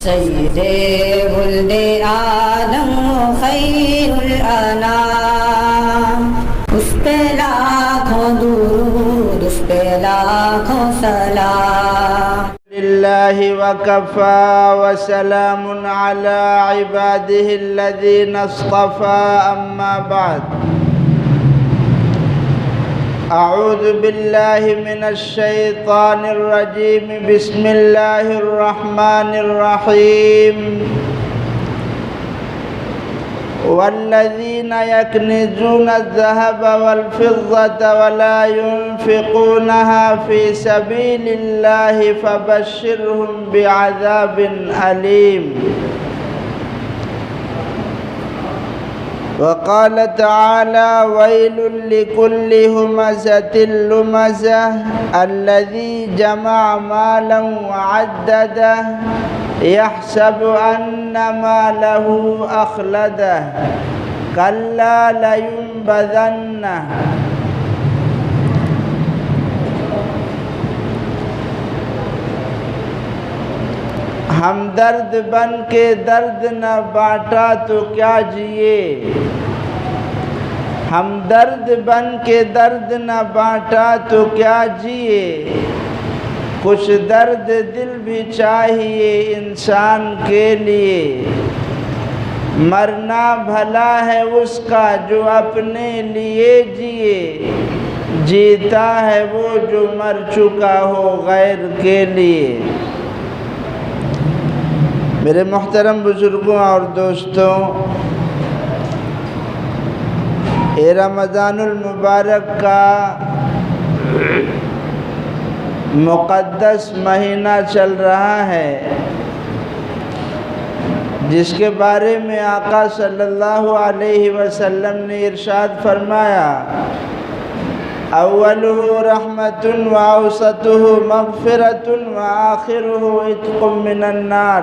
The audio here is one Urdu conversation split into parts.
سید ولد آدم خیر الانام، اس پہ لاکھوں درود، اس پہ لاکھوں سلام۔ للہ وکفی وسلام علی عبادہ الذین اصطفی، اما بعد۔ اعوذ باللہ من الشیطان الرجیم، بسم اللہ الرحمن الرحیم۔ والذین یکنزون الذهب والفضة ولا ينفقونها في سبیل اللہ فبشرهم بعذاب علیم۔ وقال تعالى ويل لكل همزة لمزة الذي جمع مالا وعدده يحسب أن ماله أخلده كلا لينبذن ہمدرد بن کے درد نہ بانٹا تو کیا جیے، ہمدرد بن کے درد نہ بانٹا تو کیا جیے، کچھ درد دل بھی چاہیے انسان کے لیے، مرنا بھلا ہے اس کا جو اپنے لیے جیے، جیتا ہے وہ جو مر چکا ہو غیر کے لیے۔ میرے محترم بزرگوں اور دوستوں، یہ رمضان المبارک کا مقدس مہینہ چل رہا ہے، جس کے بارے میں آقا صلی اللہ علیہ وسلم نے ارشاد فرمایا، اولہ رحمت واوسطہ مغفرۃ وآخرہ عتق من النار۔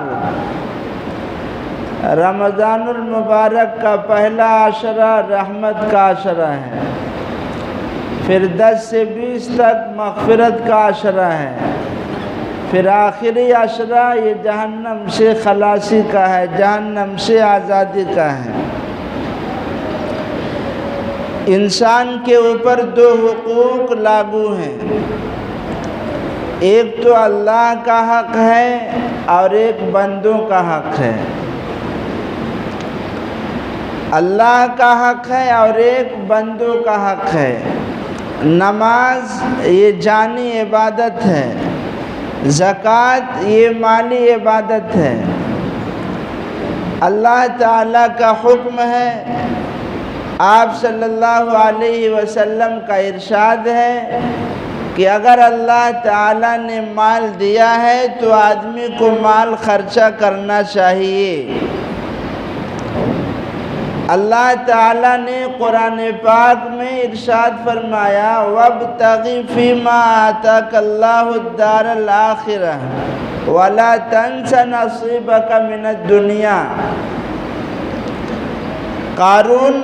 رمضان المبارک کا پہلا عشرہ رحمت کا عشرہ ہے، پھر 10 سے 20 تک مغفرت کا عشرہ ہے، پھر آخری عشرہ یہ جہنم سے خلاصی کا ہے، جہنم سے آزادی کا ہے۔ انسان کے اوپر 2 حقوق لاگو ہیں، ایک تو اللہ کا حق ہے اور ایک بندوں کا حق ہے۔ اللہ کا حق ہے اور ایک بندوں کا حق ہے۔ نماز یہ جانی عبادت ہے، زکوٰۃ یہ مالی عبادت ہے۔ اللہ تعالیٰ کا حکم ہے، آپ صلی اللہ علیہ وسلم کا ارشاد ہے کہ اگر اللہ تعالیٰ نے مال دیا ہے تو آدمی کو مال خرچہ کرنا چاہیے۔ اللہ تعالیٰ نے قرآن پاک میں ارشاد فرمایا وَابْتَغِ فِيمَا آتَاكَ اللَّهُ الدَّارَ الْآخِرَةَ وَلَا تَنْسَ نَصِيبَكَ مِنَ الدُّنْيَا۔ قارون،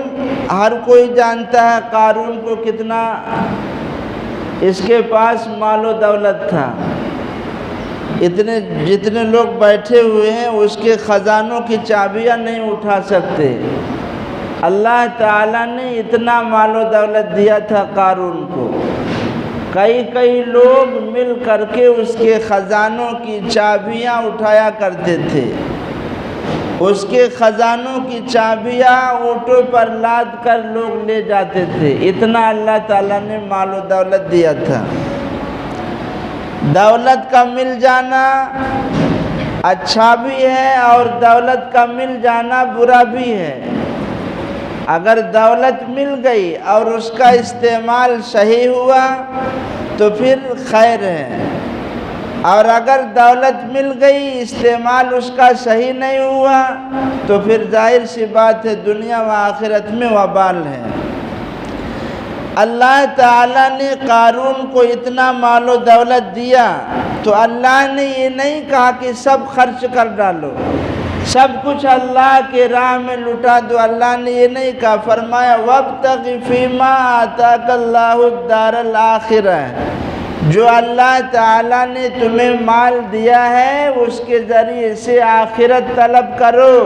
ہر کوئی جانتا ہے قارون کو کتنا اس کے پاس مال و دولت تھا، جتنے لوگ بیٹھے ہوئے ہیں اس کے خزانوں کی چابیاں نہیں اٹھا سکتے۔ اللہ تعالیٰ نے اتنا مال و دولت دیا تھا قارون کو، کئی لوگ مل کر کے اس کے خزانوں کی چابیاں اٹھایا کرتے تھے، اس کے خزانوں کی چابیاں اونٹوں پر لاد کر لوگ لے جاتے تھے، اتنا اللہ تعالیٰ نے مال و دولت دیا تھا۔ دولت کا مل جانا اچھا بھی ہے اور دولت کا مل جانا برا بھی ہے۔ اگر دولت مل گئی اور اس کا استعمال صحیح ہوا تو پھر خیر ہے، اور اگر دولت مل گئی استعمال اس کا صحیح نہیں ہوا تو پھر ظاہر سی بات ہے دنیا و آخرت میں وبال ہے۔ اللہ تعالیٰ نے قارون کو اتنا مال و دولت دیا تو اللہ نے یہ نہیں کہا کہ سب خرچ کر ڈالو، سب کچھ اللہ کے راہ میں لٹا دو، اللہ نے یہ نہیں کہا، فرمایا وَابْتَغِ فِيمَا آتَاكَ اللَّهُ الدَّارَ الْآخِرَةَ، جو اللہ تعالیٰ نے تمہیں مال دیا ہے اس کے ذریعے سے آخرت طلب کرو،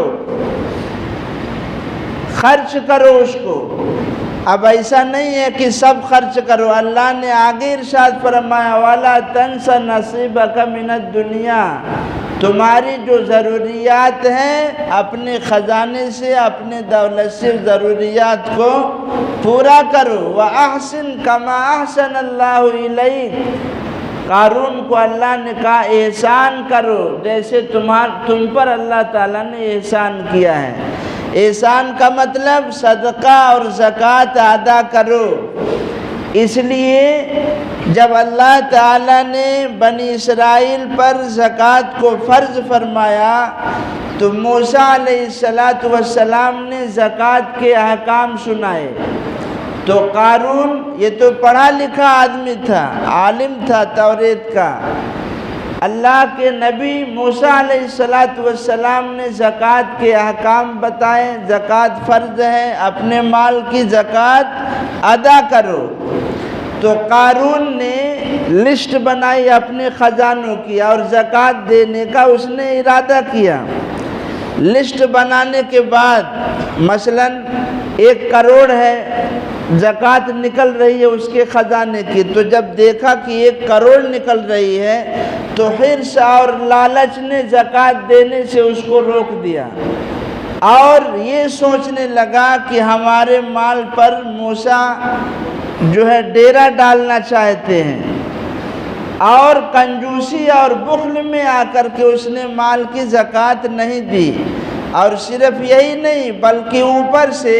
خرچ کرو اس کو۔ اب ایسا نہیں ہے کہ سب خرچ کرو، اللہ نے آگے ارشاد فرمایا وَلَا تَنْسَ نَصِيبَكَ مِنَ الدُّنْيَا، تمہاری جو ضروریات ہیں اپنے خزانے سے، اپنے دولت سے ضروریات کو پورا کرو۔ وَأَحْسِن كَمَا أَحْسَنَ اللَّهُ إِلَيْكَ، قارون کو اللہ نے کہا احسان کرو جیسے تم پر اللہ تعالیٰ نے احسان کیا ہے۔ احسان کا مطلب صدقہ اور زکوٰۃ ادا کرو۔ اس لیے جب اللہ تعالیٰ نے بنی اسرائیل پر زکوٰۃ کو فرض فرمایا تو موسیٰ علیہ السلام نے زکوٰۃ کے احکام سنائے۔ تو قارون یہ تو پڑھا لکھا آدمی تھا، عالم تھا توریت کا۔ اللہ کے نبی موسیٰ علیہ السلام نے زکوٰۃ کے احکام بتائے، زکوٰۃ فرض ہے، اپنے مال کی زکوٰۃ ادا کرو۔ تو قارون نے لسٹ بنائی اپنے خزانوں کی اور زکوٰۃ دینے کا اس نے ارادہ کیا۔ لسٹ بنانے کے بعد مثلاً 1 کروڑ ہے، زکوٰۃ نکل رہی ہے اس کے خزانے کی، تو جب دیکھا کہ 1 کروڑ نکل رہی ہے تو حرص اور لالچ نے زکوٰۃ دینے سے اس کو روک دیا، اور یہ سوچنے لگا کہ ہمارے مال پر موسیٰ جو ہے ڈیرا ڈالنا چاہتے ہیں، اور کنجوسی اور بخل میں آ کر کے اس نے مال کی زکوٰۃ نہیں دی۔ اور صرف یہی نہیں بلکہ اوپر سے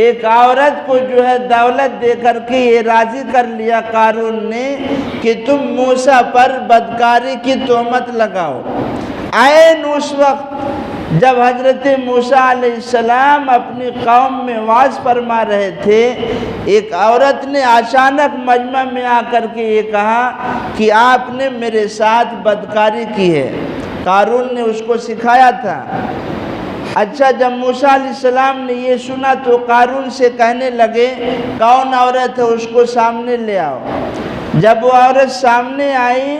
ایک عورت کو جو ہے دولت دے کر کے یہ راضی کر لیا قارون نے کہ تم موسیٰ پر بدکاری کی تہمت لگاؤ۔ عین اس وقت جب حضرت موسیٰ علیہ السلام اپنی قوم میں وعظ فرما رہے تھے، ایک عورت نے اچانک مجمع میں آ کر کے یہ کہا کہ آپ نے میرے ساتھ بدکاری کی ہے۔ قارون نے اس کو سکھایا تھا۔ اچھا، جب موسیٰ علیہ السلام نے یہ سنا تو قارون سے کہنے لگے کون عورت ہے اس کو سامنے لے آؤ۔ جب وہ عورت سامنے آئی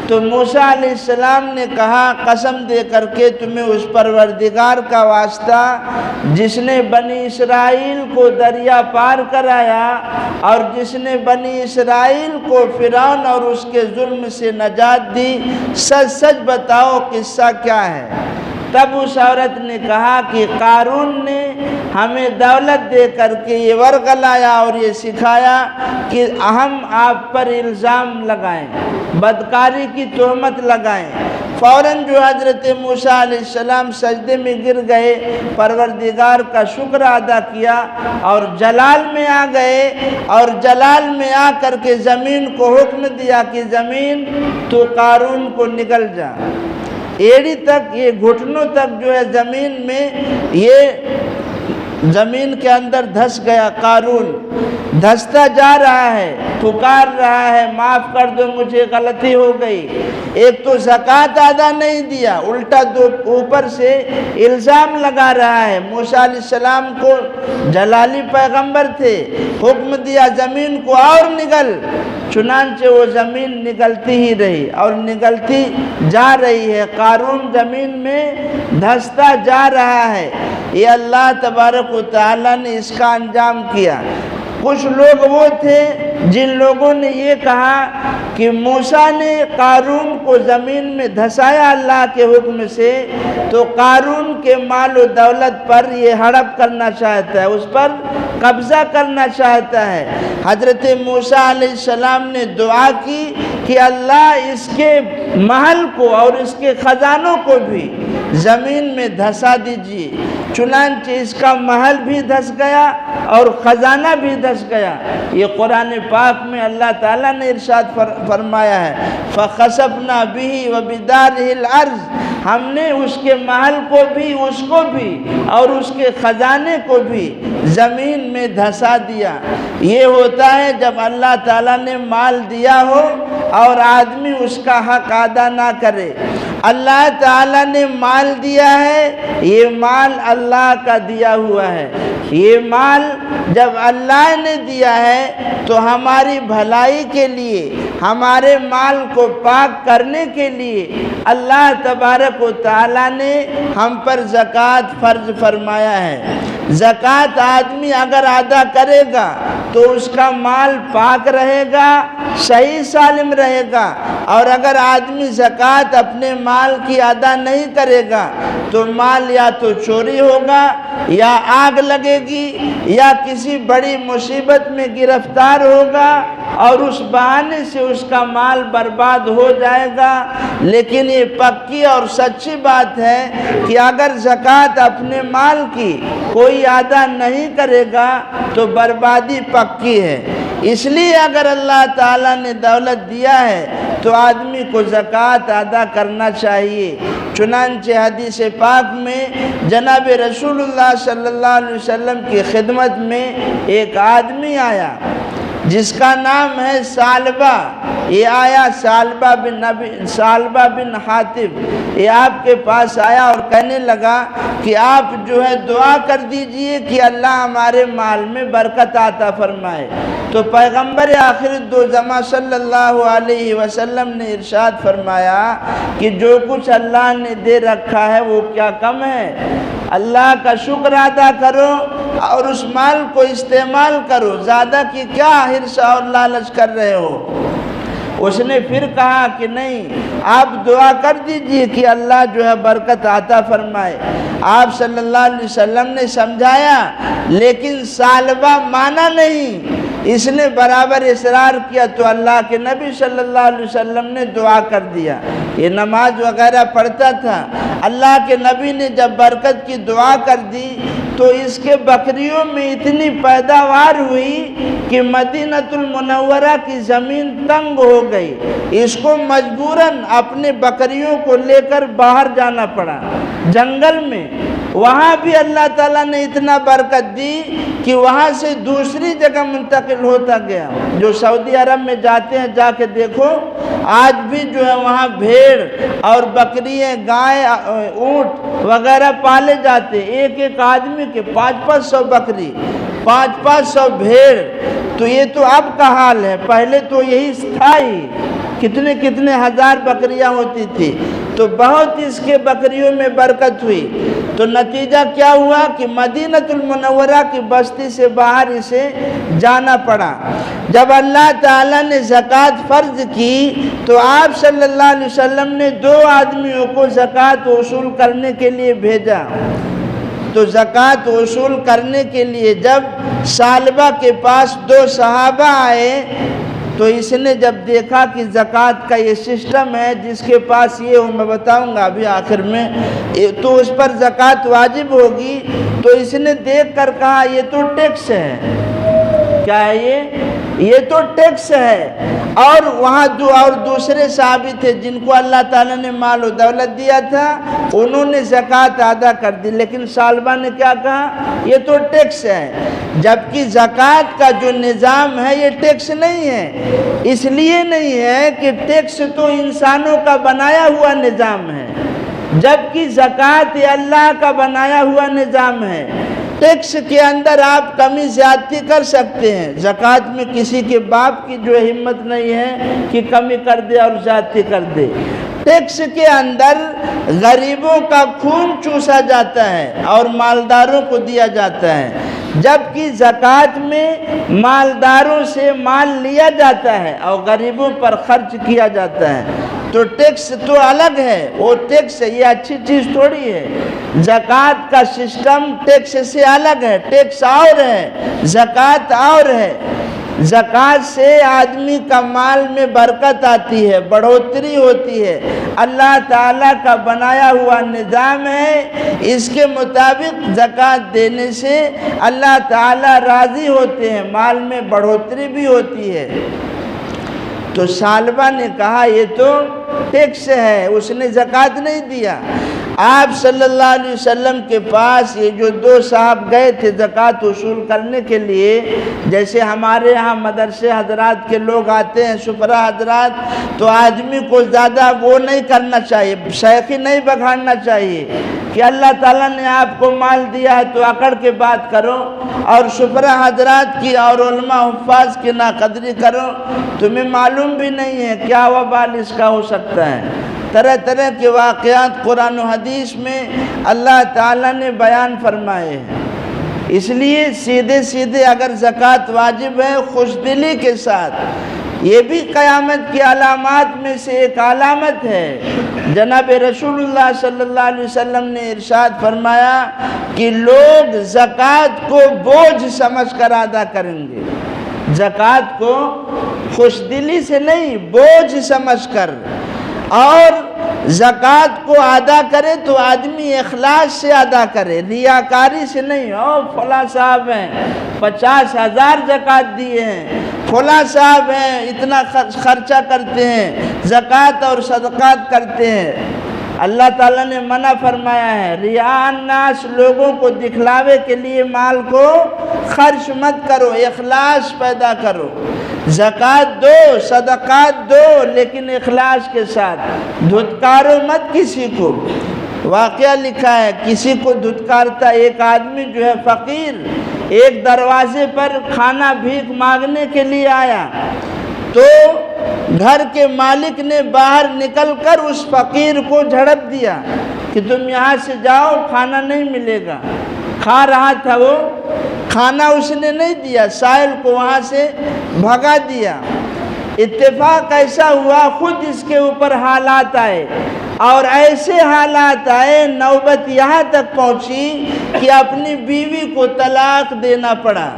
تو موسیٰ علیہ السلام نے کہا قسم دے کر کے تمہیں اس پروردگار کا واسطہ جس نے بنی اسرائیل کو دریا پار کرایا اور جس نے بنی اسرائیل کو فرعون اور اس کے ظلم سے نجات دی، سچ سچ بتاؤ قصہ کیا ہے؟ تب اس عورت نے کہا کہ قارون نے ہمیں دولت دے کر کے یہ ورغلایا اور یہ سکھایا کہ ہم آپ پر الزام لگائیں، بدکاری کی تہمت لگائیں۔ فوراً جو حضرت موسیٰ علیہ السلام سجدے میں گر گئے، پروردگار کا شکر ادا کیا اور جلال میں آ گئے، اور جلال میں آ کر کے زمین کو حکم دیا کہ زمین تو قارون کو نگل جا۔ ایڑی تک، یہ گھٹنوں تک جو ہے زمین میں، یہ زمین کے اندر دھس گیا قارون، دھستا جا رہا ہے، پکار رہا ہے معاف کر دو مجھے غلطی ہو گئی۔ ایک تو زکوٰۃ ادا نہیں دیا، الٹا دو اوپر سے الزام لگا رہا ہے۔ موسیٰ علیہ السلام کو جلالی پیغمبر تھے، حکم دیا زمین کو اور نگل، چنانچہ وہ زمین نگلتی ہی رہی اور نگلتی جا رہی ہے، قارون زمین میں دھستا جا رہا ہے۔ یہ اللہ تبارک و تعالیٰ نے اس کا انجام کیا۔ کچھ لوگ وہ تھے جن لوگوں نے یہ کہا کہ موسیٰ نے قارون کو زمین میں دھسایا اللہ کے حکم سے، تو قارون کے مال و دولت پر یہ ہڑپ کرنا چاہتا ہے، اس پر قبضہ کرنا چاہتا ہے۔ حضرت موسیٰ علیہ السلام نے دعا کی کہ اللہ اس کے محل کو اور اس کے خزانوں کو بھی زمین میں دھسا دیجیے۔ چنانچہ اس کا محل بھی دھس گیا اور خزانہ بھی دھس گیا۔ یہ قرآن پاک میں اللہ تعالیٰ نے ارشاد فرمایا ہے فَخَسَفْنَا بِهِ وَبِدَارِهِ الْأَرْضِ، ہم نے اس کے محل کو بھی، اس کو بھی اور اس کے خزانے کو بھی زمین میں دھسا دیا۔ یہ ہوتا ہے جب اللہ تعالیٰ نے مال دیا ہو اور آدمی اس کا حق ادا نہ کرے۔ اللہ تعالیٰ نے مال دیا ہے، یہ مال اللہ کا دیا ہوا ہے، یہ مال جب اللہ نے دیا ہے تو ہماری بھلائی کے لیے، ہمارے مال کو پاک کرنے کے لیے اللہ تبارک و تعالیٰ نے ہم پر زکوٰۃ فرض فرمایا ہے۔ زکوٰۃ آدمی اگر ادا کرے گا تو اس کا مال پاک رہے گا، صحیح سالم رہے گا، اور اگر آدمی زکوٰۃ اپنے مال کی ادا نہیں کرے گا تو مال یا تو چوری ہوگا، یا آگ لگے گی، یا کسی بڑی مصیبت میں گرفتار ہوگا اور اس بہانے سے اس کا مال برباد ہو جائے گا۔ لیکن یہ پکی اور سچی بات ہے کہ اگر زکوٰۃ اپنے مال کی کوئی ادا نہیں کرے گا تو بربادی پکی ہے۔ اس لیے اگر اللہ تعالیٰ نے دولت دیا ہے تو آدمی کو زکوٰۃ ادا کرنا چاہیے۔ چنانچہ حدیث پاک میں جناب رسول اللہ صلی اللہ علیہ وسلم کی خدمت میں ایک آدمی آیا جس کا نام ہے ثعلبہ۔ یہ آیا ثعلبہ بن حاطب، یہ آپ کے پاس آیا اور کہنے لگا کہ آپ جو ہے دعا کر دیجئے کہ اللہ ہمارے مال میں برکت عطا فرمائے۔ تو پیغمبر آخر دو زماں صلی اللہ علیہ وسلم نے ارشاد فرمایا کہ جو کچھ اللہ نے دے رکھا ہے وہ کیا کم ہے؟ اللہ کا شکر ادا کرو اور اس مال کو استعمال کرو، زیادہ کی کیا حرص اور لالچ کر رہے ہو؟ اس نے پھر کہا کہ نہیں، آپ دعا کر دیجئے کہ اللہ جو ہے برکت عطا فرمائے۔ آپ صلی اللہ علیہ وسلم نے سمجھایا، لیکن ثعلبہ مانا نہیں، اس نے برابر اصرار کیا تو اللہ کے نبی صلی اللہ علیہ وسلم نے دعا کر دیا۔ یہ نماز وغیرہ پڑھتا تھا، اللہ کے نبی نے جب برکت کی دعا کر دی تو اس کے بکریوں میں اتنی پیداوار ہوئی کہ مدینہ المنورہ کی زمین تنگ ہو گئی، اس کو مجبوراً اپنے بکریوں کو لے کر باہر جانا پڑا جنگل میں۔ وہاں بھی اللہ تعالیٰ نے اتنا برکت دی کہ وہاں سے دوسری جگہ منتقل ہوتا گیا۔ جو سعودی عرب میں جاتے ہیں جا کے دیکھو، آج بھی جو ہے وہاں بھیڑ اور بکریاں، گائے، اونٹ وغیرہ پالے جاتے، ایک ایک آدمی کے 500 بکری، 500 بھیڑ۔ تو یہ تو اب کا حال ہے، پہلے تو یہی تھا ہی، کتنے ہزار بکریاں ہوتی تھی۔ تو بہت اس کے بکریوں میں برکت ہوئی۔ تو نتیجہ کیا ہوا کہ مدینہ المنورہ کی بستی سے باہر اسے جانا پڑا۔ جب اللہ تعالیٰ نے زکوٰۃ فرض کی تو آپ صلی اللہ علیہ وسلم نے 2 آدمیوں کو زکوٰۃ وصول کرنے کے لیے بھیجا۔ تو زکوٰۃ وصول کرنے کے لیے جب ثعلبہ کے پاس 2 صحابہ آئے تو اس نے جب دیکھا کہ زکوٰۃ کا یہ سسٹم ہے، جس کے پاس یہ ہو، میں بتاؤں گا ابھی آخر میں، تو اس پر زکوٰۃ واجب ہوگی، تو اس نے دیکھ کر کہا یہ تو ٹیکس ہے۔ کیا ہے یہ تو ٹیکس ہے۔ اور وہاں اور دوسرے صحابی تھے جن کو اللہ تعالیٰ نے مال و دولت دیا تھا، انہوں نے زکوٰۃ ادا کر دی، لیکن ثعلبہ نے کیا کہا؟ یہ تو ٹیکس ہے۔ جبکہ زکوٰۃ کا جو نظام ہے یہ ٹیکس نہیں ہے، اس لیے نہیں ہے کہ ٹیکس تو انسانوں کا بنایا ہوا نظام ہے، جبکہ زکوٰۃ یہ اللہ کا بنایا ہوا نظام ہے۔ ٹیکس کے اندر آپ کمی زیادتی کر سکتے ہیں، زکوٰۃ میں کسی کے باپ کی جو ہمت نہیں ہے کہ کمی کر دے اور زیادتی کر دے۔ ٹیکس کے اندر غریبوں کا خون چوسا جاتا ہے اور مالداروں کو دیا جاتا ہے، جبکہ زکوٰۃ میں مالداروں سے مال لیا جاتا ہے اور غریبوں پر خرچ کیا جاتا ہے۔ تو ٹیکس تو الگ ہے، وہ ٹیکس یہ اچھی چیز تھوڑی ہے۔ زکوٰۃ کا سسٹم ٹیکس سے الگ ہے، ٹیکس اور ہے، زکوٰۃ اور ہے۔ زکوٰۃ سے آدمی کا مال میں برکت آتی ہے، بڑھوتری ہوتی ہے، اللہ تعالیٰ کا بنایا ہوا نظام ہے، اس کے مطابق زکوٰۃ دینے سے اللہ تعالیٰ راضی ہوتے ہیں، مال میں بڑھوتری بھی ہوتی ہے۔ تو ثعلبہ نے کہا یہ تو ٹیکس ہے، اس نے زکوٰۃ نہیں دیا۔ آپ صلی اللہ علیہ وسلم کے پاس یہ جو دو صاحب گئے تھے زکوٰۃ وصول کرنے کے لیے، جیسے ہمارے یہاں مدرسے حضرات کے لوگ آتے ہیں، سپرا حضرات، تو آدمی کو زیادہ وہ نہیں کرنا چاہیے، شیخی نہیں بگھاڑنا چاہیے کہ اللہ تعالیٰ نے آپ کو مال دیا ہے تو اکڑ کے بات کرو، اور سپرا حضرات کی اور علماء حفاظ کی ناقدری کرو۔ تمہیں معلوم بھی نہیں ہے کیا وبال اس کا ہو سکتا ہے۔ طرح طرح کے واقعات قرآن و حدیث میں اللہ تعالیٰ نے بیان فرمائے ہیں۔ اس لیے سیدھے سیدھے اگر زکوٰۃ واجب ہے خوش دلی کے ساتھ، یہ بھی قیامت کی علامات میں سے ایک علامت ہے۔ جناب رسول اللہ صلی اللہ علیہ وسلم نے ارشاد فرمایا کہ لوگ زکوٰۃ کو بوجھ سمجھ کر ادا کریں گے، زکوٰۃ کو خوش دلی سے نہیں، بوجھ سمجھ کر، اور زکوٰۃ کو ادا کرے تو آدمی اخلاص سے ادا کرے، ریاکاری سے نہیں۔ فلاں صاحب ہیں 50,000 زکوٰۃ دیے ہیں، فلاں صاحب ہیں اتنا خرچہ کرتے ہیں، زکوٰۃ اور صدقات کرتے ہیں۔ اللہ تعالیٰ نے منع فرمایا ہے، ریاء الناس، لوگوں کو دکھلاوے کے لیے مال کو خرچ مت کرو، اخلاص پیدا کرو۔ زکوٰۃ دو، صدقات دو، لیکن اخلاص کے ساتھ، دھتکارو مت کسی کو۔ واقعہ لکھا ہے کسی کو دھتکارتا ایک آدمی جو ہے فقیر، ایک دروازے پر کھانا بھیک مانگنے کے لیے آیا، تو گھر کے مالک نے باہر نکل کر اس فقیر کو جھڑپ دیا کہ تم یہاں سے جاؤ، کھانا نہیں ملے گا۔ کھا رہا تھا وہ، کھانا اس نے نہیں دیا، سائل کو وہاں سے بھگا دیا۔ اتفاق ایسا ہوا خود اس کے اوپر حالات آئے، اور ایسے حالات آئے، نوبت یہاں تک پہنچی کہ اپنی بیوی کو طلاق دینا پڑا۔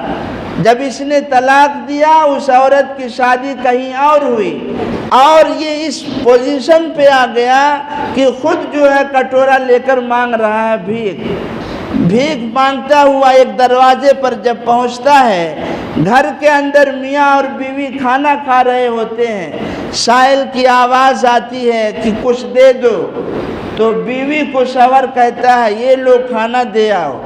جب اس نے طلاق دیا، اس عورت کی شادی کہیں اور ہوئی، اور یہ اس پوزیشن پہ آ گیا کہ خود جو ہے کٹورا لے کر مانگ رہا ہے بھیک مانگتا ہوا ایک دروازے پر جب پہنچتا ہے، گھر کے اندر میاں اور بیوی کھانا کھا رہے ہوتے ہیں، سائل کی آواز آتی ہے کہ کچھ دے دو، تو بیوی کو شوہر کہتا ہے یہ لو کھانا دے آؤ۔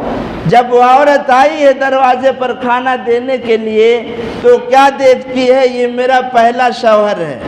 جب وہ عورت آئی ہے دروازے پر کھانا دینے کے لیے، تو کیا دیکھتی ہے، یہ میرا پہلا شوہر ہے۔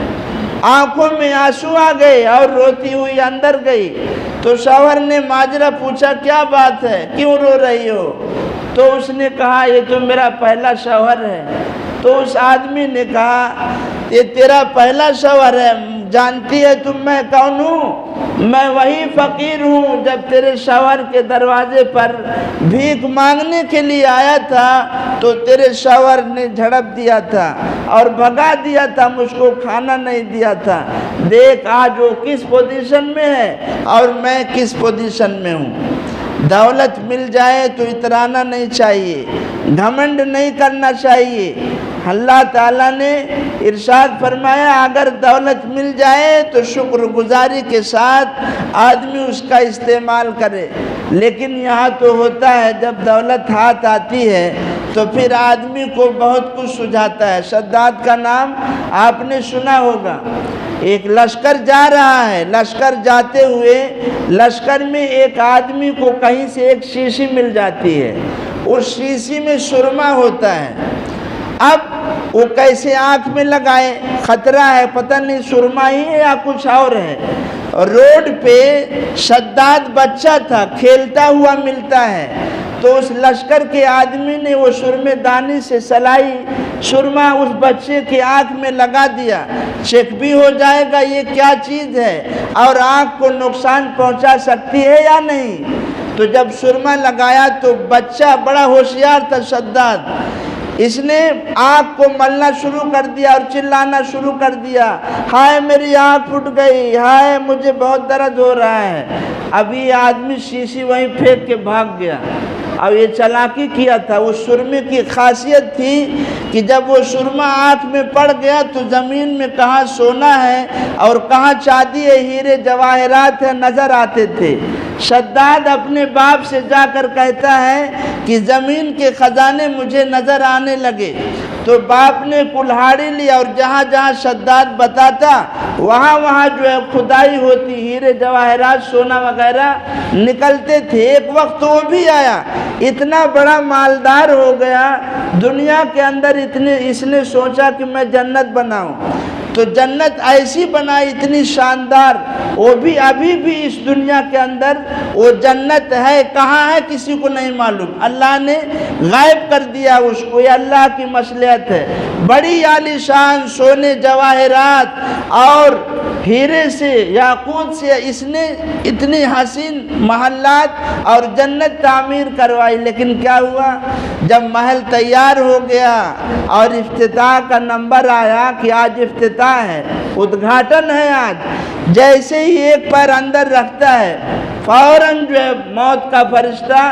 آنکھوں میں آنسو آ گئے اور روتی ہوئی اندر گئی۔ تو شوہر نے ماجرا پوچھا کیا بات ہے، کیوں رو رہی ہو؟ تو اس نے کہا یہ تو میرا پہلا شوہر ہے۔ تو اس آدمی نے کہا یہ تیرا پہلا شوہر ہے، جانتی ہے تم میں کون ہوں؟ میں وہی فقیر ہوں جب تیرے شوہر کے دروازے پر بھیک مانگنے کے لیے آیا تھا تو تیرے شوہر نے جھڑپ دیا تھا اور بھگا دیا تھا، مجھ کو کھانا نہیں دیا تھا۔ دیکھ آج وہ کس پوزیشن میں ہے اور میں کس پوزیشن میں ہوں۔ دولت مل جائے تو اترانا نہیں چاہیے، گھمنڈ نہیں کرنا چاہیے۔ اللہ تعالیٰ نے ارشاد فرمایا اگر دولت مل جائے تو شکر گزاری کے ساتھ آدمی اس کا استعمال کرے، لیکن یہاں تو ہوتا ہے جب دولت ہاتھ آتی ہے تو پھر آدمی کو بہت کچھ سجھاتا ہے۔ شداد کا نام آپ نے سنا ہوگا، ایک لشکر جا رہا ہے، لشکر جاتے ہوئے لشکر میں ایک آدمی کو کہیں سے ایک شیشی مل جاتی ہے، اس شیشی میں سرما ہوتا ہے۔ اب وہ کیسے آنکھ میں لگائے، خطرہ ہے، پتہ نہیں سرما ہی ہے یا کچھ اور ہے۔ روڈ پہ شداد بچہ تھا، کھیلتا ہوا ملتا ہے، تو اس لشکر کے آدمی نے وہ سرمے دانی سے سلائی سرما اس بچے کی آنکھ میں لگا دیا، چیک بھی ہو جائے گا یہ کیا چیز ہے اور آنکھ کو نقصان پہنچا سکتی ہے یا نہیں۔ تو جب سرما لگایا تو بچہ بڑا ہوشیار تھا شداد، اس نے آنکھ کو ملنا شروع کر دیا اور چلانا شروع کر دیا، ہائے میری آنکھ پھٹ گئی، ہائے مجھے بہت درد ہو رہا ہے۔ اب یہ آدمی شیشی وہیں پھینک کے بھاگ گیا۔ اب یہ چلاکی کیا تھا، وہ سرمے کی خاصیت تھی کہ جب وہ سرما آنکھ میں پڑ گیا تو زمین میں کہاں سونا ہے اور کہاں چاندی ہے، ہیرے جواہرات ہے نظر آتے تھے۔ شداد اپنے باپ سے جا کر کہتا ہے کہ زمین کے خزانے مجھے نظر آنے لگے، تو باپ نے کلہاڑی لیا اور جہاں جہاں شداد بتاتا وہاں وہاں جو ہے کھدائی ہوتی، ہیرے جواہرات سونا وغیرہ نکلتے تھے۔ ایک وقت وہ بھی آیا، اتنا بڑا مالدار ہو گیا دنیا کے اندر، اس نے سوچا کہ میں جنت بناؤں، تو جنت ایسی بنائی اتنی شاندار، وہ بھی ابھی بھی اس دنیا کے اندر وہ جنت ہے، کہاں ہے کسی کو نہیں معلوم، اللہ نے غائب کر دیا اس کو، یہ اللہ کی مصلحت ہے۔ بڑی عالی شان سونے جواہرات اور ہیرے سے یاقوت سے اس نے اتنی حسین محلات اور جنت تعمیر کروائی، لیکن کیا ہوا جب محل تیار ہو گیا اور افتتاح کا نمبر آیا کہ آج افتتاح ہے، ادگھاٹن ہے آج، جیسے ہی ایک پیر اندر رکھتا ہے فوراً جو ہے موت کا فرشتہ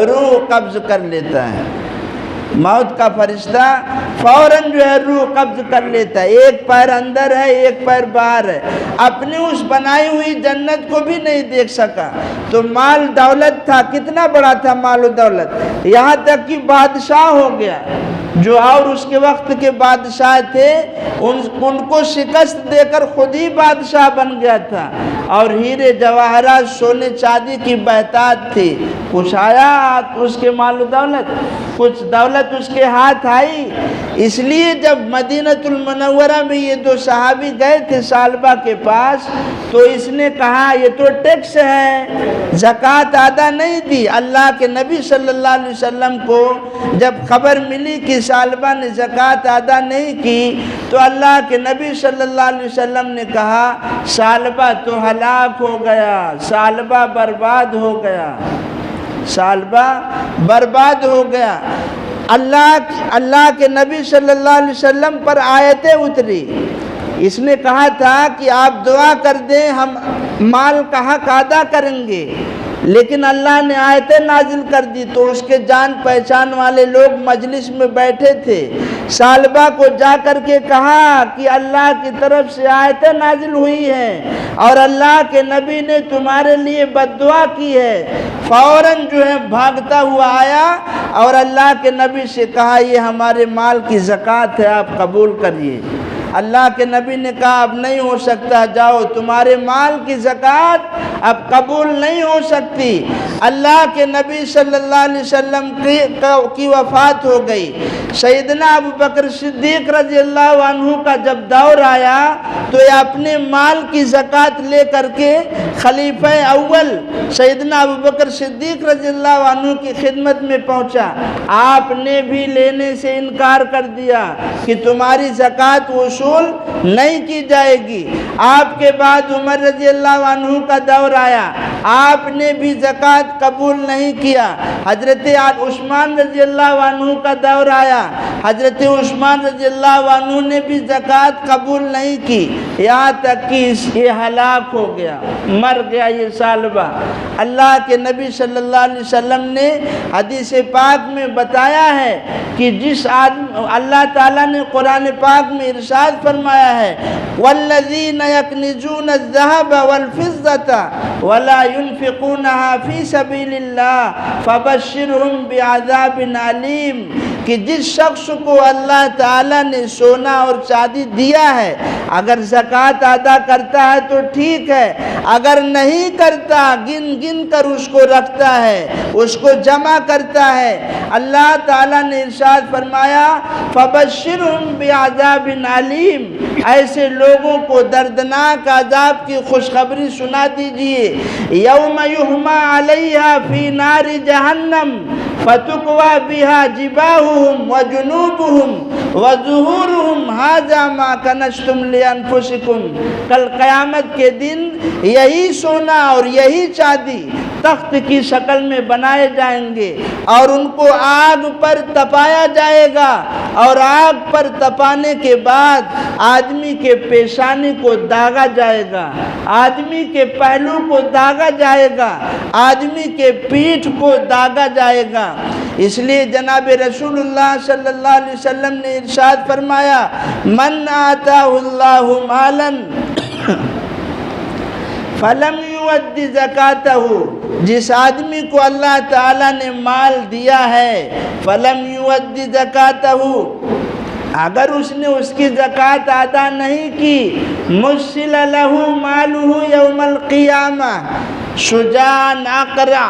روح قبض کر لیتا ہے، موت کا فرشتہ فوراً جو ہے روح قبض کر لیتا ہے، ایک پیر اندر ہے ایک پیر باہر ہے، اپنی اس بنائی ہوئی جنت کو بھی نہیں دیکھ سکا۔ تو مال دولت تھا، کتنا بڑا تھا مال و دولت، یہاں تک کہ بادشاہ ہو گیا، جو اور اس کے وقت کے بادشاہ تھے ان کو شکست دے کر خود ہی بادشاہ بن گیا تھا، اور ہیرے جواہرات سونے چاندی کی بہتات تھی۔ کچھ آیا اس کے مال و دولت، کچھ دولت اس کے ہاتھ آئی، اس لیے جب مدینۃ المنورہ میں یہ دو صحابی گئے تھے سالبہ کے پاس، تو اس نے کہا یہ تو ٹیکس ہے، زکوٰۃ ادا نہیں دی۔ اللہ کے نبی صلی اللہ علیہ وسلم کو جب خبر ملی کہ سالبہ نے زکوٰۃ ادا نہیں کی، تو اللہ کے نبی صلی اللہ علیہ وسلم نے کہا سالبہ تو ہلاک ہو گیا، سالبہ برباد ہو گیا، سالبہ برباد ہو گیا۔ اللہ کے نبی صلی اللہ علیہ وسلم پر آیتیں اتری، اس نے کہا تھا کہ آپ دعا کر دیں ہم مال کا حق ادا کریں گے، لیکن اللہ نے آیتیں نازل کر دی، تو اس کے جان پہچان والے لوگ مجلس میں بیٹھے تھے، سالبہ کو جا کر کے کہا کہ اللہ کی طرف سے آیتیں نازل ہوئی ہیں اور اللہ کے نبی نے تمہارے لیے بد دعا کی ہے۔ فوراً جو ہے بھاگتا ہوا آیا اور اللہ کے نبی سے کہا یہ ہمارے مال کی زکوٰۃ ہے، آپ قبول کریے۔ اللہ کے نبی نے کہا اب نہیں ہو سکتا، جاؤ، تمہارے مال کی زکوٰۃ اب قبول نہیں ہو سکتی۔ اللہ کے نبی صلی اللہ علیہ وسلم کی وفات ہو گئی۔ سیدنا ابو بکر صدیق رضی اللہ عنہ کا جب دور آیا تو یہ اپنے مال کی زکوٰۃ لے کر کے خلیفہ اول سیدنا ابو بکر صدیق رضی اللہ عنہ کی خدمت میں پہنچا، آپ نے بھی لینے سے انکار کر دیا کہ تمہاری زکوٰۃ وصول نہیں کی جائے گی۔ آپ کے بعد عمر رضی اللہ عنہ کا دور آیا، آپ نے بھی زکوٰۃ قبول نہیں کیا۔ حضرت عثمان رضی اللہ عنہ کا دور آیا، حضرت عثمان رضی اللہ عنہ نے بھی زکوٰۃ قبول نہیں کی، یہاں تک کہ یہ ہلاک ہو گیا، مر گیا یہ سالبہ۔ اللہ کے نبی صلی اللہ علیہ وسلم نے حدیث پاک میں بتایا ہے کہ جس آدمی، اللہ تعالیٰ نے قرآن پاک میں ارشاد فرمایا ہے والذین یکنزون الذهب والفضة ولا ينفقونها فی سبیل اللہ فبشرهم بعذاب علیم، کہ جس شخص کو اللہ تعالیٰ نے سونا اور چاندی دیا ہے اگر زکوٰۃ ادا کرتا ہے تو ٹھیک ہے، اگر نہیں کرتا گن گن کر اس کو رکھتا ہے، اس کو جمع کرتا ہے، اللہ تعالیٰ نے ارشاد فرمایا فبشرهم بعذاب علیم، ایسے لوگوں کو دردناک عذاب کی خوشخبری سنا دیجئے۔ یوم یحمى علیہا فی نار جہنم فتقوی بہا جباہہم وجنوبہم وظہورہم ھذا ما کنزتم لانفسکم، کل قیامت کے دن یہی سونا اور یہی چاندی تخت کی شکل میں بنائے جائیں گے اور ان کو آگ پر تپایا جائے گا، اور آگ پر تپانے کے بعد آدمی کے پیشانی کو داغا جائے گا، آدمی کے پہلو کو داغا جائے گا، آدمی کے پیٹھ کو داغا جائے گا۔ اس لیے جناب رسول اللہ صلی اللہ علیہ وسلم نے ارشاد فرمایا من آتاہ اللہ مالا فلم یؤدی زکاتہ، جس آدمی کو اللہ تعالیٰ نے مال دیا ہے، فلم یؤدی زکاتہ، اگر اس نے اس کی زکوٰۃ ادا نہیں کی، مثل لہ مالہ یوم القیامہ شجاعاً اقرع،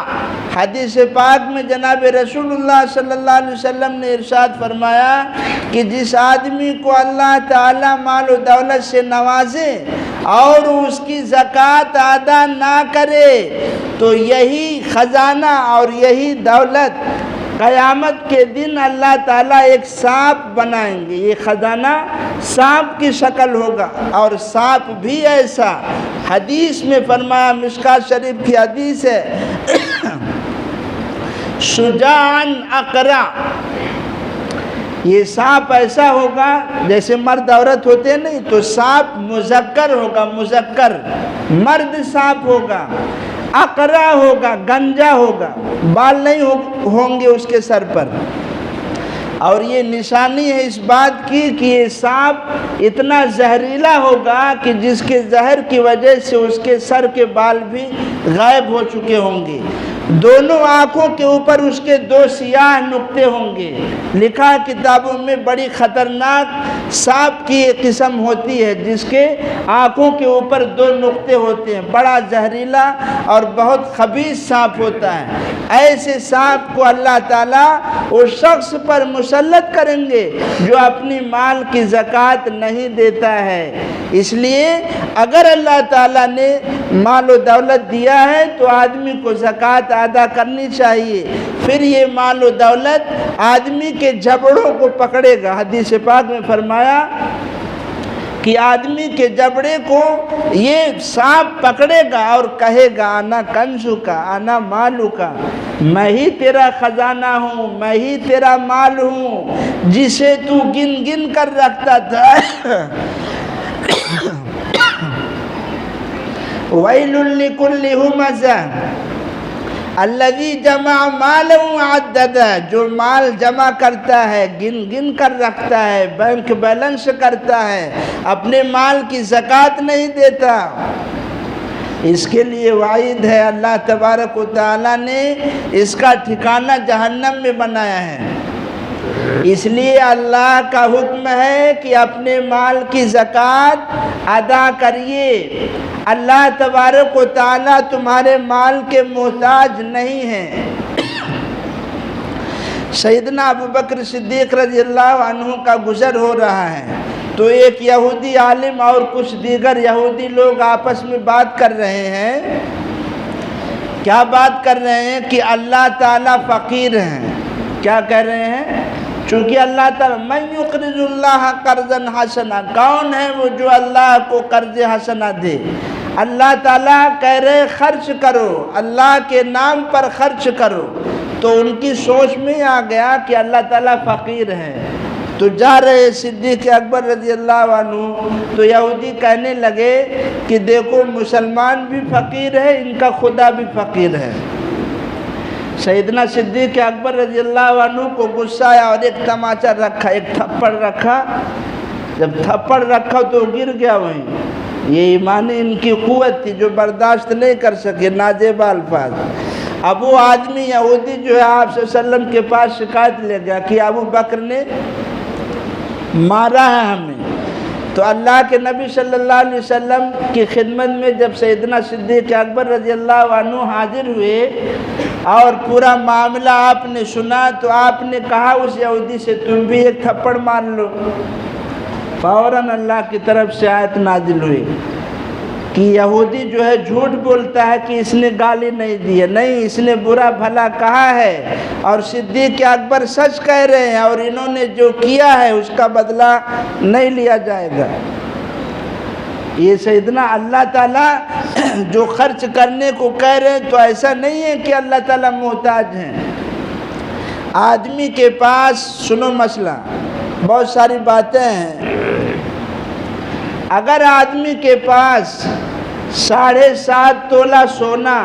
حدیث پاک میں جناب رسول اللہ صلی اللہ علیہ وسلم نے ارشاد فرمایا کہ جس آدمی کو اللہ تعالیٰ مال و دولت سے نوازے اور اس کی زکوٰۃ ادا نہ کرے تو یہی خزانہ اور یہی دولت قیامت کے دن اللہ تعالیٰ ایک سانپ بنائیں گے، یہ خزانہ سانپ کی شکل ہوگا، اور سانپ بھی ایسا، حدیث میں فرمایا، مشکوٰۃ شریف کی حدیث ہے، شجاعاً اقرع، یہ سانپ ایسا ہوگا جیسے مرد عورت ہوتے ہیں نہیں، تو سانپ مذکر ہوگا، مذکر مرد سانپ ہوگا، اقرع ہوگا، گنجا ہوگا، بال نہیں ہوں گے اس کے سر پر، اور یہ نشانی ہے اس بات کی کہ یہ سانپ اتنا زہریلا ہوگا کہ جس کے زہر کی وجہ سے اس کے سر کے بال بھی غائب ہو چکے ہوں گے، دونوں آنکھوں کے اوپر اس کے 2 سیاہ نقطے ہوں گے، لکھا کتابوں میں بڑی خطرناک سانپ کی ایک قسم ہوتی ہے جس کے آنکھوں کے اوپر 2 نقطے ہوتے ہیں، بڑا زہریلا اور بہت خبیث سانپ ہوتا ہے، ایسے سانپ کو اللہ تعالیٰ اس شخص پر مسلط کریں گے جو اپنی مال کی زکوٰۃ نہیں دیتا ہے۔ اس لیے اگر اللہ تعالیٰ نے مال و دولت دیا ہے تو آدمی کو زکوٰۃ ادا کرنی چاہیے، پھر یہ مال و دولت آدمی کے جبڑوں کو پکڑے گا، حدیث پاک میں فرمایا کہ آدمی کے جبڑے کو یہ سانپ پکڑے گا اور کہے گا انا کنزو کا، انا مالو کا، میں ہی تیرا خزانہ ہوں، میں ہی تیرا مال ہوں جسے تو گن گن کر رکھتا تھا۔ ویل لکل ہمزہ الذی جمع مالا وعددا، جو مال جمع کرتا ہے، گن گن کر رکھتا ہے، بینک بیلنس کرتا ہے، اپنے مال کی زکوٰۃ نہیں دیتا، اس کے لیے وعید ہے، اللہ تبارک و تعالیٰ نے اس کا ٹھکانہ جہنم میں بنایا ہے۔ اس لیے اللہ کا حکم ہے کہ اپنے مال کی زکوٰۃ ادا کریے، اللہ تبارک و تعالیٰ تمہارے مال کے محتاج نہیں ہیں۔ سیدنا ابوبکر صدیق رضی اللہ عنہ کا گزر ہو رہا ہے تو ایک یہودی عالم اور کچھ دیگر یہودی لوگ آپس میں بات کر رہے ہیں۔ کیا بات کر رہے ہیں کہ اللہ تعالیٰ فقیر ہیں۔ کیا کہہ رہے ہیں؟ چونکہ اللہ تعالیٰ من یقرض اللہ قرضا حسنا، کون ہے وہ جو اللہ کو قرض حسنا دے؟ اللہ تعالیٰ کہہ رہے خرچ کرو، اللہ کے نام پر خرچ کرو، تو ان کی سوچ میں آ گیا کہ اللہ تعالیٰ فقیر ہے، تو جا رہے صدیق اکبر رضی اللہ عنہ، تو یہودی کہنے لگے کہ دیکھو مسلمان بھی فقیر ہے، ان کا خدا بھی فقیر ہے۔ سیدنا صدیق اکبر رضی اللہ عنہ کو غصہ آیا اور ایک تماچا رکھا، ایک تھپڑ رکھا، جب تھپڑ رکھا تو گر گیا وہیں۔ یہ ایمانی ان کی قوت تھی جو برداشت نہیں کر سکے نازیبہ الفاظ۔ اب وہ آدمی یہودی جو ہے آپ صلی اللہ علیہ وسلم کے پاس شکایت لے گیا کہ ابو بکر نے مارا ہے ہمیں، تو اللہ کے نبی صلی اللہ علیہ وسلم کی خدمت میں جب سیدنا صدیق اکبر رضی اللہ عنہ حاضر ہوئے اور پورا معاملہ آپ نے سنا تو آپ نے کہا اس یہودی سے تم بھی ایک تھپڑ مار لو۔ فوراً اللہ کی طرف سے آیت نازل ہوئی کہ یہودی جو ہے جھوٹ بولتا ہے کہ اس نے گالی نہیں دی ہے، نہیں، اس نے برا بھلا کہا ہے، اور صدیق اکبر سچ کہہ رہے ہیں، اور انہوں نے جو کیا ہے اس کا بدلہ نہیں لیا جائے گا۔ یہ سیدنا اللہ تعالیٰ جو خرچ کرنے کو کہہ رہے ہیں تو ایسا نہیں ہے کہ اللہ تعالیٰ محتاج ہیں۔ آدمی کے پاس، سنو مسئلہ، بہت ساری باتیں ہیں، اگر آدمی کے پاس 7.5 تولہ سونا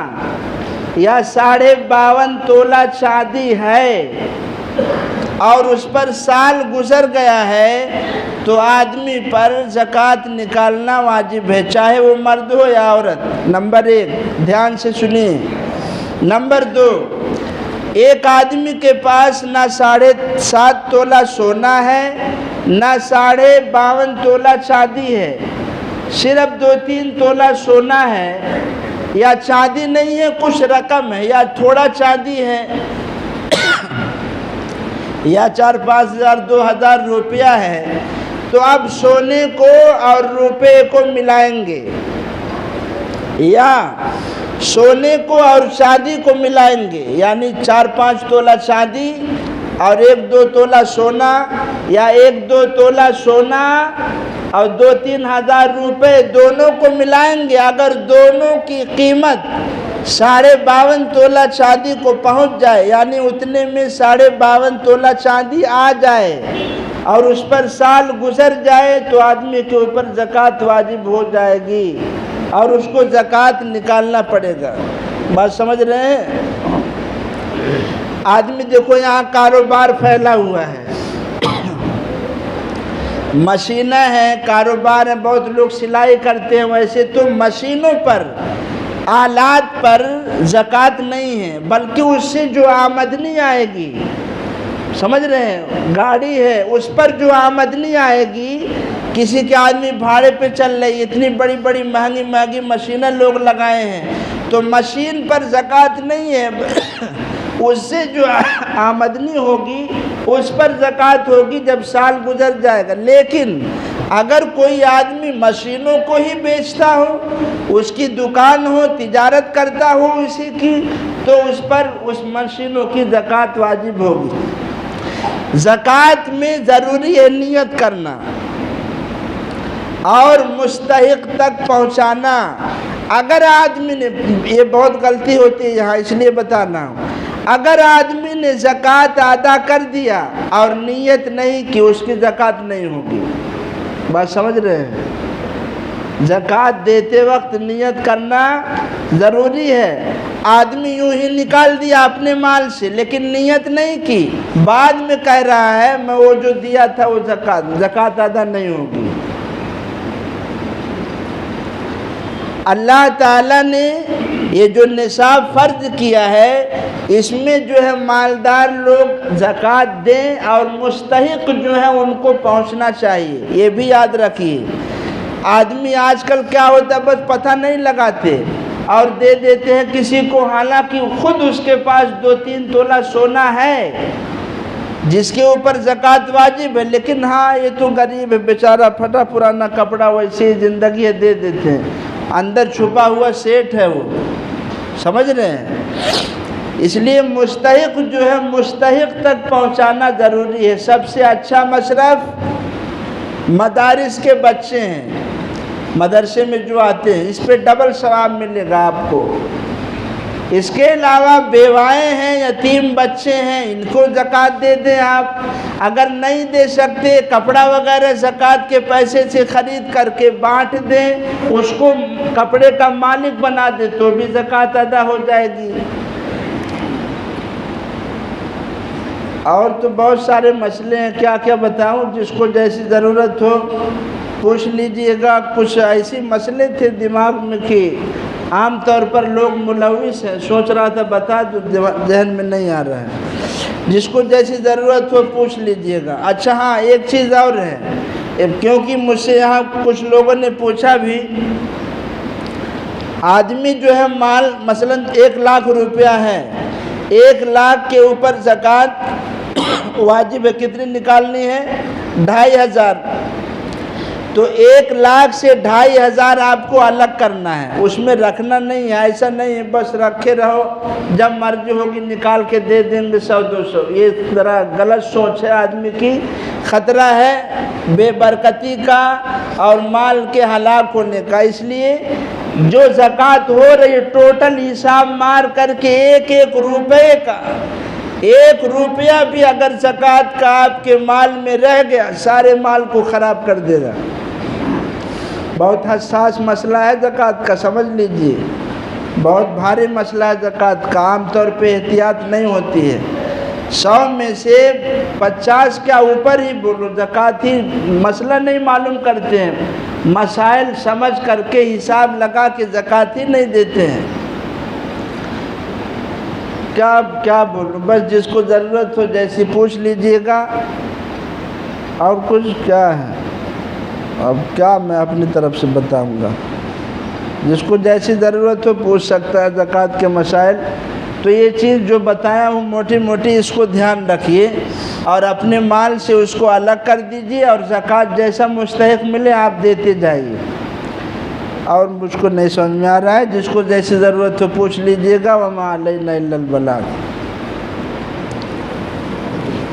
یا 52.5 تولہ چاندی ہے اور اس پر سال گزر گیا ہے تو آدمی پر زکوٰۃ نکالنا واجب ہے، چاہے وہ مرد ہو یا عورت۔ نمبر 1 دھیان سے سنیے۔ نمبر 2، ایک آدمی کے پاس نہ 7.5 تولہ سونا ہے، نہ 52.5 تولہ چاندی ہے، صرف 2-3 تولہ سونا ہے، یا چاندی نہیں ہے، کچھ رقم ہے، یا تھوڑا چاندی ہے، یا 4-5 ہزار 2,000 روپیہ ہے، تو اب سونے کو اور روپے کو ملائیں گے، یا سونے کو اور چاندی کو ملائیں گے، یعنی 4-5 تولہ چاندی اور 1-2 تولہ سونا، یا 1-2 تولہ سونا اور 2-3 ہزار روپے دونوں کو ملائیں گے۔ اگر دونوں کی قیمت 52.5 تولہ چاندی کو پہنچ جائے، یعنی اتنے میں 52.5 تولہ چاندی آ جائے اور اس پر سال گزر جائے، تو آدمی کے اوپر زکوٰۃ واجب ہو جائے گی اور اس کو زکوٰۃ نکالنا پڑے گا۔ بات سمجھ رہے ہیں؟ آدمی دیکھو یہاں کاروبار پھیلا ہوا ہے، مشینیں ہیں، کاروبار ہیں، بہت لوگ سلائی کرتے ہیں، ویسے تو مشینوں پر، آلات پر زکوٰۃ نہیں ہے، بلکہ اس سے جو آمدنی آئے گی، سمجھ رہے ہیں، گاڑی ہے اس پر جو آمدنی آئے گی، کسی کے آدمی بھاڑے پہ چل رہی، اتنی بڑی بڑی مہنگی مہنگی مشینیں لوگ لگائے ہیں، تو مشین پر زکوٰۃ نہیں ہے، اس سے جو آمدنی ہوگی اس پر زکوٰۃ ہوگی جب سال گزر جائے گا۔ لیکن اگر کوئی آدمی مشینوں کو ہی بیچتا ہو، اس کی دکان ہو، تجارت کرتا ہو اسی کی، تو اس پر اس مشینوں کی زکوٰۃ واجب ہوگی۔ زکوٰۃ میں ضروری ہے نیت کرنا اور مستحق تک پہنچانا۔ اگر آدمی نے، یہ بہت غلطی ہوتی ہے یہاں اس لیے بتانا ہوں، اگر آدمی نے زکوٰۃ ادا کر دیا اور نیت نہیں کی، اس کی زکوٰۃ نہیں ہوگی۔ بات سمجھ رہے ہیں؟ زکوٰۃ دیتے وقت نیت کرنا ضروری ہے۔ آدمی یوں ہی نکال دیا اپنے مال سے لیکن نیت نہیں کی، بعد میں کہہ رہا ہے میں وہ جو دیا تھا وہ زکوٰۃ ادا نہیں ہوگی۔ اللہ تعالیٰ نے یہ جو نصاب فرض کیا ہے، اس میں جو ہے مالدار لوگ زکوٰۃ دیں اور مستحق جو ہے ان کو پہنچنا چاہیے، یہ بھی یاد رکھیے۔ آدمی آج کل کیا ہوتا ہے، بس پتہ نہیں لگاتے اور دے دیتے ہیں کسی کو، حالانکہ خود اس کے پاس 2-3 تولہ سونا ہے جس کے اوپر زکوٰۃ واجب ہے، لیکن ہاں یہ تو غریب ہے بیچارہ، پھٹا پرانا کپڑا، ویسی زندگی ہے، دے دیتے ہیں، اندر چھپا ہوا سیٹ ہے وہ، سمجھ رہے ہیں؟ اس لیے مستحق جو ہے مستحق تک پہنچانا ضروری ہے۔ سب سے اچھا مصرف مدارس کے بچے ہیں، مدرسے میں جو آتے ہیں، اس پہ ڈبل ثواب ملے گا آپ کو۔ اس کے علاوہ بیوائیں ہیں، یتیم بچے ہیں، ان کو زکوٰۃ دے دیں آپ۔ اگر نہیں دے سکتے، کپڑا وغیرہ زکوٰۃ کے پیسے سے خرید کر کے بانٹ دیں، اس کو کپڑے کا مالک بنا دیں تو بھی زکوٰۃ ادا ہو جائے گی۔ اور تو بہت سارے مسئلے ہیں، کیا کیا بتاؤں، جس کو جیسی ضرورت ہو پوچھ لیجئے گا۔ کچھ ایسی مسئلے تھے دماغ میں کہ عام طور پر لوگ ملوث ہیں، سوچ رہا تھا بتا دو، ذہن میں نہیں آ رہا ہے، جس کو جیسی ضرورت ہو پوچھ لیجئے گا۔ اچھا ہاں، ایک چیز اور ہے، کیونکہ مجھ سے یہاں کچھ لوگوں نے پوچھا بھی، آدمی جو ہے مال مثلا 1 لاکھ روپیہ ہے، 1 لاکھ کے اوپر زکوٰۃ واجب ہے، کتنی نکالنی ہے؟ 2,500۔ تو 1 لاکھ سے 2,500 آپ کو الگ کرنا ہے، اس میں رکھنا نہیں ہے، ایسا نہیں ہے بس رکھے رہو، جب مرضی ہوگی نکال کے دے دیں گے 100-200۔ یہ ذرا غلط سوچ ہے آدمی کی، خطرہ ہے بے برکتی کا اور مال کے ہلاک ہونے کا۔ اس لیے جو زکوٰۃ ہو رہی ہے ٹوٹل حساب مار کر کے 1-1 روپے کا، 1 روپیہ بھی اگر زکوٰۃ کا آپ کے مال میں رہ گیا، سارے مال کو خراب کر دے گا۔ بہت حساس مسئلہ ہے زکوٰۃ کا، سمجھ لیجئے، بہت بھاری مسئلہ ہے زکوٰۃ کا، عام طور پہ احتیاط نہیں ہوتی ہے۔ 100 میں سے 50 کیا اوپر ہی بولو، زکوٰۃ ہی مسئلہ نہیں معلوم کرتے ہیں، مسائل سمجھ کر کے حساب لگا کے زکوٰۃ ہی نہیں دیتے ہیں۔ کیا بولوں، بس جس کو ضرورت ہو جیسی پوچھ لیجئے گا، اور کچھ کیا ہے، اب کیا میں اپنی طرف سے بتاؤں گا، جس کو جیسی ضرورت ہو پوچھ سکتا ہے زکوٰۃ کے مسائل۔ تو یہ چیز جو بتایا ہوں موٹی موٹی، اس کو دھیان رکھیے اور اپنے مال سے اس کو الگ کر دیجئے، اور زکوٰۃ جیسا مستحق ملے آپ دیتے جائیے۔ اور مجھ کو نہیں سمجھ میں آ رہا ہے، جس کو جیسی ضرورت ہو پوچھ لیجئے گا، وما علینا الا البلاغ۔